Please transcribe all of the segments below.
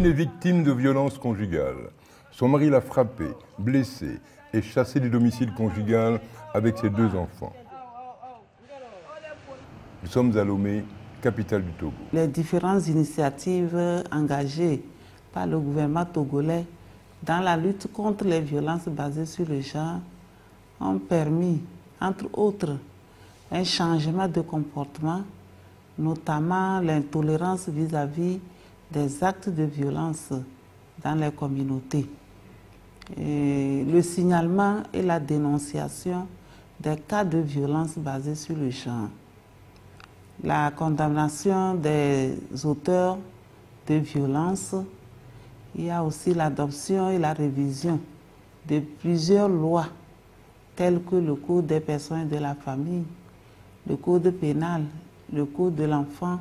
Pauline est victime de violences conjugales. Son mari l'a frappée, blessée et chassée du domicile conjugal avec ses 2 enfants. Nous sommes à Lomé, capitale du Togo. Les différentes initiatives engagées par le gouvernement togolais dans la lutte contre les violences basées sur le genre ont permis, entre autres, un changement de comportement, notamment l'intolérance vis-à-vis des actes de violence dans les communautés. Et le signalement et la dénonciation des cas de violence basés sur le genre. La condamnation des auteurs de violences. Il y a aussi l'adoption et la révision de plusieurs lois telles que le Code des personnes et de la famille, le Code pénal, le Code de l'enfant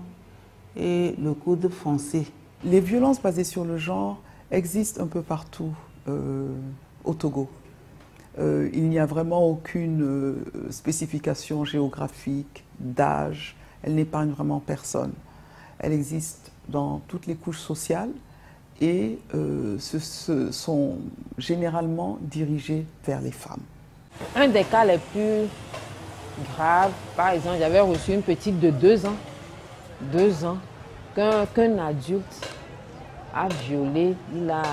et le Code foncier. Les violences basées sur le genre existent un peu partout au Togo. Il n'y a vraiment aucune spécification géographique, d'âge, elle n'épargne vraiment personne. Elle existe dans toutes les couches sociales et sont généralement dirigées vers les femmes. Un des cas les plus graves, par exemple, j'avais reçu une petite de 2 ans, 2 ans, qu'un adulte a violé, il a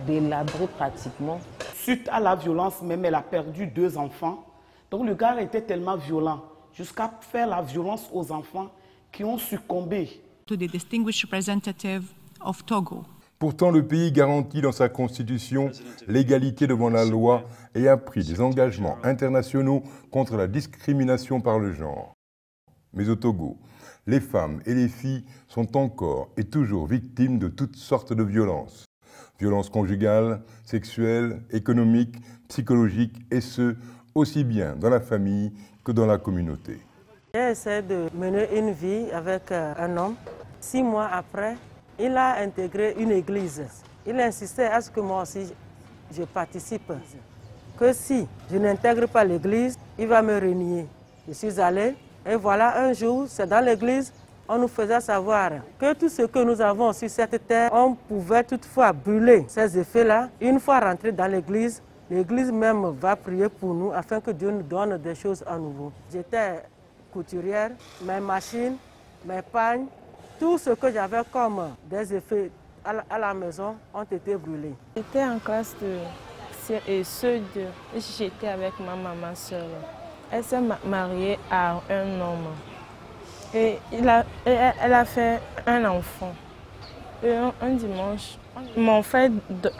délabré pratiquement. Suite à la violence, même elle a perdu 2 enfants. Donc le gars était tellement violent, jusqu'à faire la violence aux enfants qui ont succombé. To the distinguished representative of Togo. Pourtant, le pays garantit dans sa constitution l'égalité devant la loi et a pris des engagements internationaux contre la discrimination par le genre. Mais au Togo, les femmes et les filles sont encore et toujours victimes de toutes sortes de violences. Violences conjugales, sexuelles, économiques, psychologiques, et ce, aussi bien dans la famille que dans la communauté. J'ai essayé de mener une vie avec un homme. 6 mois après, il a intégré une église. Il insistait à ce que moi aussi je participe. Que si je n'intègre pas l'église, il va me renier. Je suis allée et voilà, un jour, c'est dans l'église, on nous faisait savoir que tout ce que nous avons sur cette terre, on pouvait toutefois brûler ces effets-là. Une fois rentré dans l'église même va prier pour nous afin que Dieu nous donne des choses à nouveau. J'étais couturière, mes machines, mes pagnes, tout ce que j'avais comme des effets à la maison ont été brûlés. J'étais en classe de CE2 et j'étais avec ma maman seule. Elle s'est mariée à un homme et elle a fait un enfant. Et un dimanche, mon frère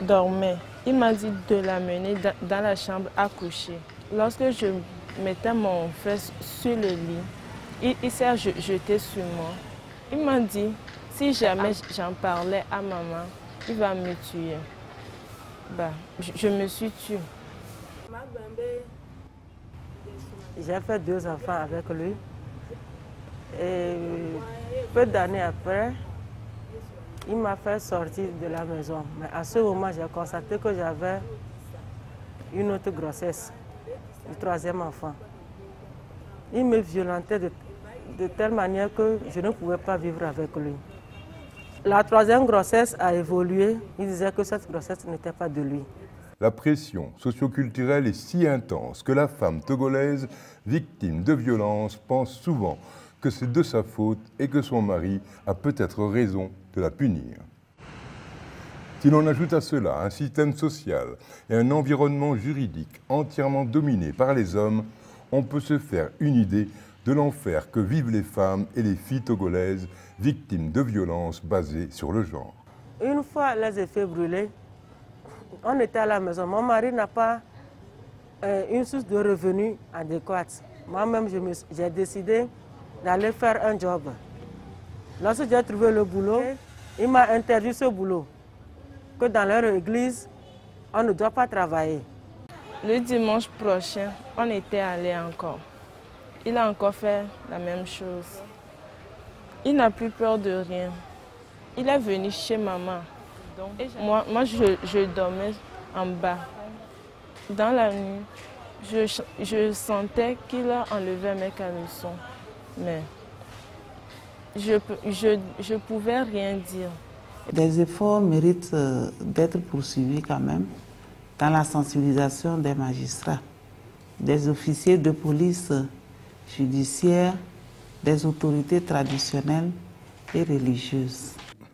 dormait. Il m'a dit de l'amener dans la chambre à coucher. Lorsque je mettais mon frère sur le lit, il s'est jeté sur moi. Il m'a dit, si jamais j'en parlais à maman, il va me tuer. Je me suis tuée. J'ai fait 2 enfants avec lui. Et peu d'années après, il m'a fait sortir de la maison. Mais à ce moment, j'ai constaté que j'avais une autre grossesse, le 3e enfant. Il me violentait de telle manière que je ne pouvais pas vivre avec lui. La 3e grossesse a évolué. Il disait que cette grossesse n'était pas de lui. La pression socioculturelle est si intense que la femme togolaise, victime de violences, pense souvent que c'est de sa faute et que son mari a peut-être raison de la punir. Si l'on ajoute à cela un système social et un environnement juridique entièrement dominé par les hommes, on peut se faire une idée de l'enfer que vivent les femmes et les filles togolaises victimes de violences basées sur le genre. Une fois les effets brûlés, on était à la maison. Mon mari n'a pas une source de revenus adéquate. Moi-même, j'ai décidé d'aller faire un job. Lorsque j'ai trouvé le boulot, il m'a interdit ce boulot. Que dans leur église, on ne doit pas travailler. Le dimanche prochain, on était allé encore. Il a encore fait la même chose. Il n'a plus peur de rien. Il est venu chez maman. Moi je dormais en bas. Dans la nuit, je sentais qu'il a enlevé mes caleçons. Mais je pouvais rien dire. Des efforts méritent d'être poursuivis quand même dans la sensibilisation des magistrats, des officiers de police judiciaire, des autorités traditionnelles et religieuses.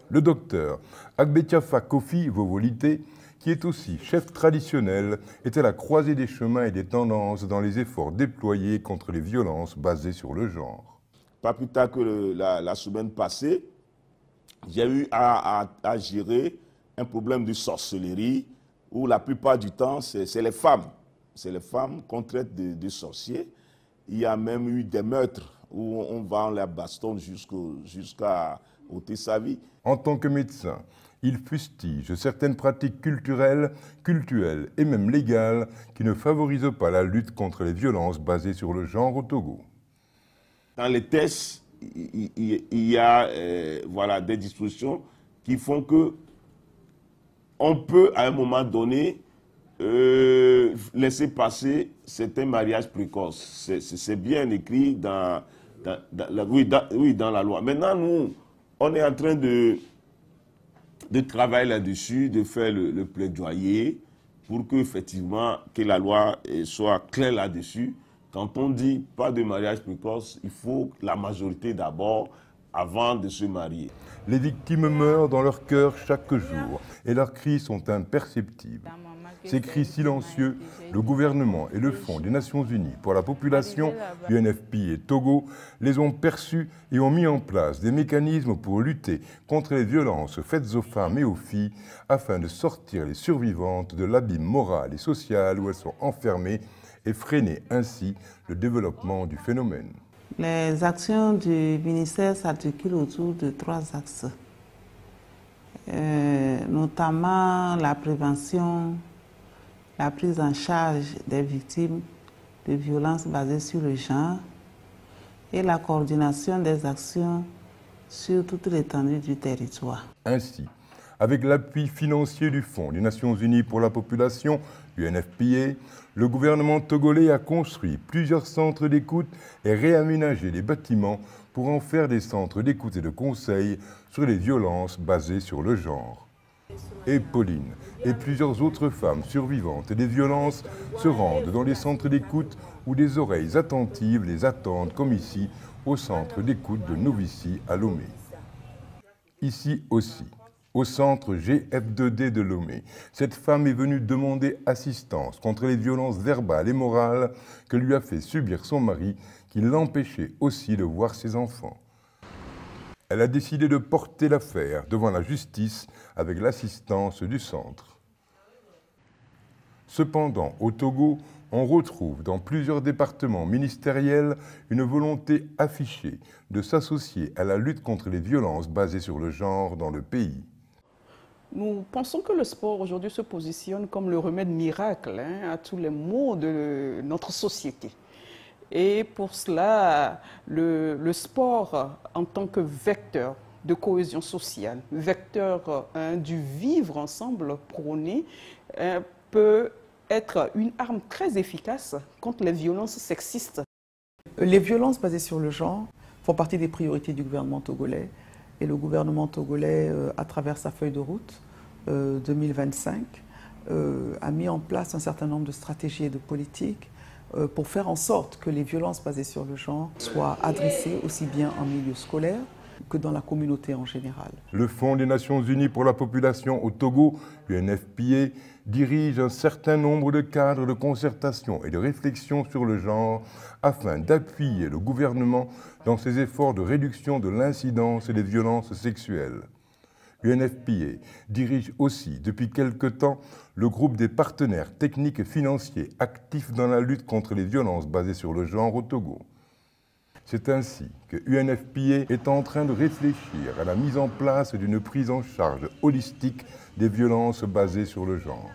Le docteur Agbetiafa Kofi Vovolité, qui est aussi chef traditionnel, est à la croisée des chemins et des tendances dans les efforts déployés contre les violences basées sur le genre. Pas plus tard que la semaine passée, j'ai eu à gérer un problème de sorcellerie où la plupart du temps, c'est les femmes. C'est les femmes qu'on traite de sorciers. Il y a même eu des meurtres où on va en la bastonne jusqu'à ôter sa vie. En tant que médecin, il fustige certaines pratiques culturelles, cultuelles et même légales qui ne favorisent pas la lutte contre les violences basées sur le genre au Togo. Dans les tests, il y a voilà, des dispositions qui font que on peut à un moment donné laisser passer certains mariages précoces. C'est bien écrit dans la loi. Maintenant, nous, on est en train de travailler là-dessus, de faire le plaidoyer pour qu'effectivement, que la loi soit claire là-dessus. Quand on dit pas de mariage précoce, il faut la majorité d'abord avant de se marier. Les victimes meurent dans leur cœur chaque jour et leurs cris sont imperceptibles. Ces cris silencieux, le gouvernement et le Fonds des Nations Unies pour la population, UNFPA et Togo, les ont perçus et ont mis en place des mécanismes pour lutter contre les violences faites aux femmes et aux filles afin de sortir les survivantes de l'abîme moral et social où elles sont enfermées et freiner ainsi le développement du phénomène. Les actions du ministère s'articulent autour de 3 axes, notamment la prévention, la prise en charge des victimes de violences basées sur le genre et la coordination des actions sur toute l'étendue du territoire. Ainsi, avec l'appui financier du Fonds des Nations Unies pour la population, UNFPA, le gouvernement togolais a construit plusieurs centres d'écoute et réaménagé les bâtiments pour en faire des centres d'écoute et de conseil sur les violences basées sur le genre. Et Pauline et plusieurs autres femmes survivantes des violences se rendent dans les centres d'écoute où des oreilles attentives les attendent, comme ici, au centre d'écoute de Novici à Lomé. Ici aussi, au centre GF2D de Lomé, cette femme est venue demander assistance contre les violences verbales et morales que lui a fait subir son mari, qui l'empêchait aussi de voir ses enfants. Elle a décidé de porter l'affaire devant la justice avec l'assistance du centre. Cependant, au Togo, on retrouve dans plusieurs départements ministériels une volonté affichée de s'associer à la lutte contre les violences basées sur le genre dans le pays. Nous pensons que le sport aujourd'hui se positionne comme le remède miracle à tous les maux de notre société. Et pour cela, le sport en tant que vecteur de cohésion sociale, vecteur du vivre ensemble prôné, peut être une arme très efficace contre les violences sexistes. Les violences basées sur le genre font partie des priorités du gouvernement togolais. Et le gouvernement togolais, à travers sa feuille de route 2025, a mis en place un certain nombre de stratégies et de politiques pour faire en sorte que les violences basées sur le genre soient adressées aussi bien en milieu scolaire que dans la communauté en général. Le Fonds des Nations Unies pour la population au Togo, UNFPA, dirige un certain nombre de cadres de concertation et de réflexion sur le genre afin d'appuyer le gouvernement dans ses efforts de réduction de l'incidence et des violences sexuelles. UNFPA dirige aussi depuis quelque temps le groupe des partenaires techniques et financiers actifs dans la lutte contre les violences basées sur le genre au Togo. C'est ainsi que UNFPA est en train de réfléchir à la mise en place d'une prise en charge holistique des violences basées sur le genre.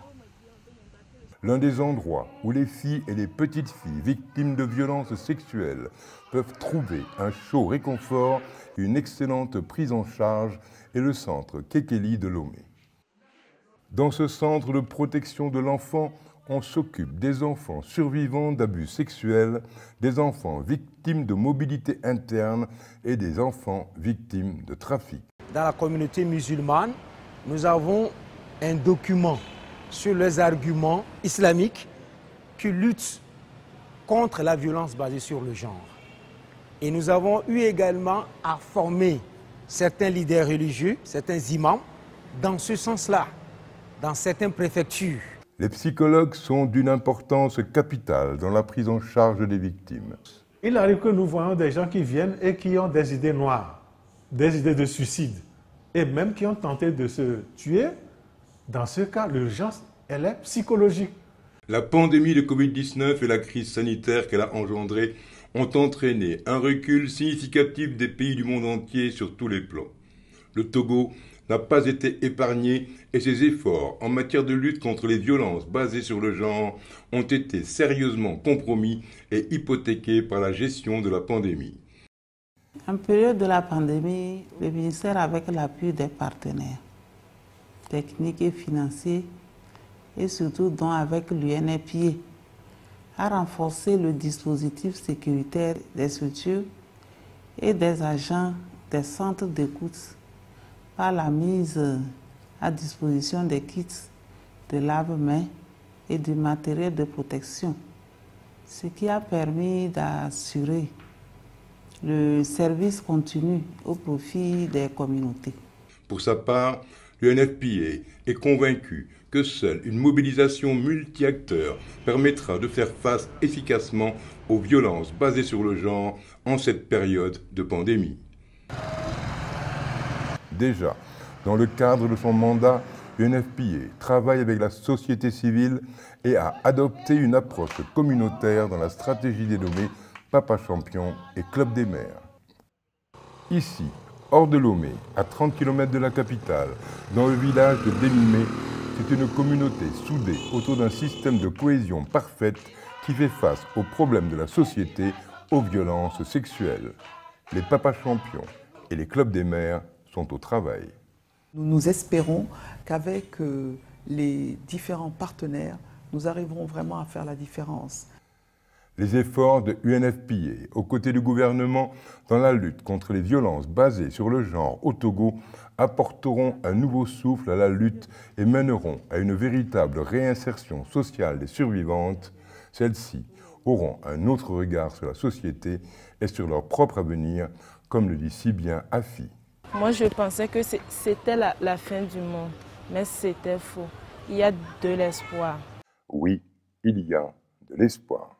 L'un des endroits où les filles et les petites filles victimes de violences sexuelles peuvent trouver un chaud réconfort et une excellente prise en charge est le centre Kekeli de Lomé. Dans ce centre de protection de l'enfant, on s'occupe des enfants survivants d'abus sexuels, des enfants victimes de mobilité interne et des enfants victimes de trafic. dans la communauté musulmane, nous avons un document sur les arguments islamiques qui luttent contre la violence basée sur le genre. Et nous avons eu également à former certains leaders religieux, certains imams, dans ce sens-là, dans certaines préfectures. Les psychologues sont d'une importance capitale dans la prise en charge des victimes. Il arrive que nous voyons des gens qui viennent et qui ont des idées noires, des idées de suicide, et même qui ont tenté de se tuer. Dans ce cas, l'urgence, elle est psychologique. La pandémie de Covid-19 et la crise sanitaire qu'elle a engendrée ont entraîné un recul significatif des pays du monde entier sur tous les plans. Le Togo n'a pas été épargné et ses efforts en matière de lutte contre les violences basées sur le genre ont été sérieusement compromis et hypothéqués par la gestion de la pandémie. En période de la pandémie, le ministère, avec l'appui des partenaires techniques et financiers, et surtout dont avec l'UNFPA, a renforcé le dispositif sécuritaire des structures et des agents des centres d'écoute par la mise à disposition des kits de lave-mains et du matériel de protection, ce qui a permis d'assurer le service continu au profit des communautés. Pour sa part, l'UNFPA est convaincu que seule une mobilisation multi-acteurs permettra de faire face efficacement aux violences basées sur le genre en cette période de pandémie. Déjà, dans le cadre de son mandat, l'UNFPA travaille avec la société civile et a adopté une approche communautaire dans la stratégie dénommée Papa Champion et Club des Mères. Ici, hors de Lomé, à 30 km de la capitale, dans le village de Démimé, c'est une communauté soudée autour d'un système de cohésion parfaite qui fait face aux problèmes de la société, aux violences sexuelles. Les Papas Champions et les Clubs des Mères sont au travail. Nous espérons qu'avec les différents partenaires, nous arriverons vraiment à faire la différence. Les efforts de l'UNFPA aux côtés du gouvernement dans la lutte contre les violences basées sur le genre au Togo apporteront un nouveau souffle à la lutte et mèneront à une véritable réinsertion sociale des survivantes. Celles-ci auront un autre regard sur la société et sur leur propre avenir, comme le dit si bien Afi. Moi, je pensais que c'était la fin du monde, mais c'était faux. Il y a de l'espoir. Oui, il y a de l'espoir.